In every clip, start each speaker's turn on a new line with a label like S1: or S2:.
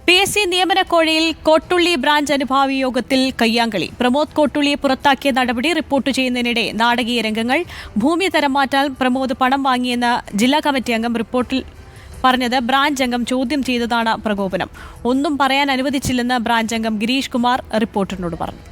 S1: PSC നിയമനക്കോഴയിൽ Kottulli branch അനുഭാവി യോഗത്തിൽ കയ്യാങ്കളി. പ്രമോദ് കോട്ടുള്ളിയെ പുറത്താക്കിയ നടപടി റിപ്പോർട്ട് ചെയ്യുന്നതിനിടെ നാടകീയ രംഗങ്ങൾ. ഭൂമി തരം മാറ്റാൻ പ്രമോദ് പണം വാങ്ങിയെന്ന ജില്ലാ കമ്മിറ്റി അംഗം റിപ്പോർട്ടിൽ പറഞ്ഞത് ബ്രാഞ്ച് അംഗം ചോദ്യം ചെയ്തതാണ് പ്രകോപനം. ഒന്നും പറയാൻ അനുവദിച്ചില്ലെന്ന് ബ്രാഞ്ച് അംഗം ഗിരീഷ് കുമാർ റിപ്പോർട്ടറിനോട് പറഞ്ഞു.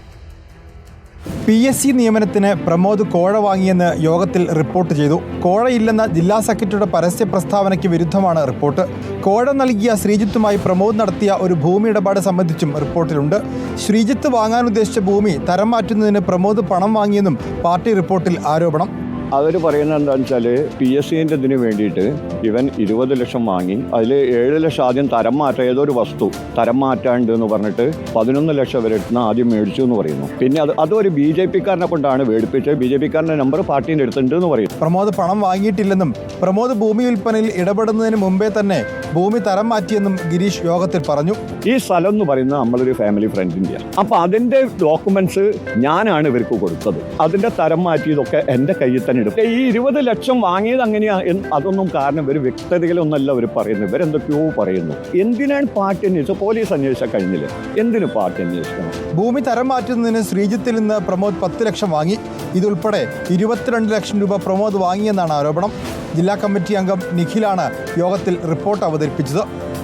S2: PSC നിയമനത്തിന് പ്രമോദ് കോഴ വാങ്ങിയെന്ന് യോഗത്തിൽ റിപ്പോർട്ട് ചെയ്തു. കോഴയില്ലെന്ന ജില്ലാ സെക്രട്ടറിയുടെ പരസ്യ പ്രസ്താവനയ്ക്ക് വിരുദ്ധമാണ് റിപ്പോർട്ട്. കോഴ നൽകിയ ശ്രീജിത്തുമായി പ്രമോദ് നടത്തിയ ഒരു ഭൂമി ഇടപാട് സംബന്ധിച്ചും റിപ്പോർട്ടിലുണ്ട്. ശ്രീജിത്ത് വാങ്ങാനുദ്ദേശിച്ച ഭൂമി തരം മാറ്റുന്നതിന് പ്രമോദ് പണം വാങ്ങിയെന്നും പാർട്ടി റിപ്പോർട്ടിൽ ആരോപണം.
S3: അവർ പറയുന്നത് എന്താണെന്ന് വെച്ചാൽ PSCൻ്റെ ഇതിന് വേണ്ടിയിട്ട് ഇവൻ 20 ലക്ഷം വാങ്ങി, അതിൽ 7 ലക്ഷം ആദ്യം തരം മാറ്റാൻ ഏതൊരു വസ്തു തരം മാറ്റാണ്ട് എന്ന് പറഞ്ഞിട്ട് 11 ലക്ഷം വരെ ആദ്യം മേടിച്ചു എന്ന് പറയുന്നു. പിന്നെ അതൊരു BJP-കാരനെ കൊണ്ടാണ് മേടിപ്പിച്ചത്. BJP-കാരൻ്റെ നമ്പർ പാർട്ടീൻ്റെ അടുത്തുണ്ട് എന്ന് പറയുന്നു.
S2: പ്രമോദ് പണം വാങ്ങിയിട്ടില്ലെന്നും പ്രമോദ് ഭൂമി വിൽപ്പനയിൽ ഇടപെടുന്നതിന് മുമ്പേ തന്നെ ഭൂമി തരം മാറ്റിയെന്നും ഗിരീഷ് യോഗത്തിൽ പറഞ്ഞു.
S3: ഈ സ്ഥലം എന്ന് പറയുന്നത് നമ്മളൊരു ഫാമിലി ഫ്രണ്ടിൻ്റെ. അപ്പോൾ അതിൻ്റെ ഡോക്യുമെന്റ്സ് ഞാനാണ് ഇവർക്ക് കൊടുത്തത്. അതിൻ്റെ തരം മാറ്റിയതൊക്കെ എൻ്റെ കയ്യിൽ തന്നെ ഇടും. ഈ 20 ലക്ഷം വാങ്ങിയത് അങ്ങനെയാണ് അതൊന്നും കാരണം ഇവർ വ്യക്തതകളൊന്നല്ല അവർ പറയുന്നത്. ഇവരെന്തൊക്കെയോ പറയുന്നു. എന്തിനാണ് പാർട്ടി അന്വേഷിച്ചത്? പോലീസ് അന്വേഷിച്ചാൽ കഴിഞ്ഞില്ല, എന്തിനു പാർട്ടി അന്വേഷിക്കണം?
S2: ഭൂമി തരം മാറ്റുന്നതിന് ശ്രീജിത്തിൽ നിന്ന് പ്രമോദ് 10 ലക്ഷം വാങ്ങി. ഇതുൾപ്പെടെ 22 ലക്ഷം രൂപ പ്രമോദ് വാങ്ങിയെന്നാണ് ആരോപണം. ജില്ലാ കമ്മിറ്റി അംഗം നിഖിലാണ് യോഗത്തിൽ റിപ്പോർട്ട് അവതരിപ്പിച്ചത്.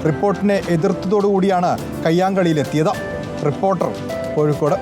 S2: റിപ്പോർട്ടിനെ എതിർത്തതോടുകൂടിയാണ് കയ്യാങ്കളിയിലെത്തിയത്. റിപ്പോർട്ടർ, കോഴിക്കോട്.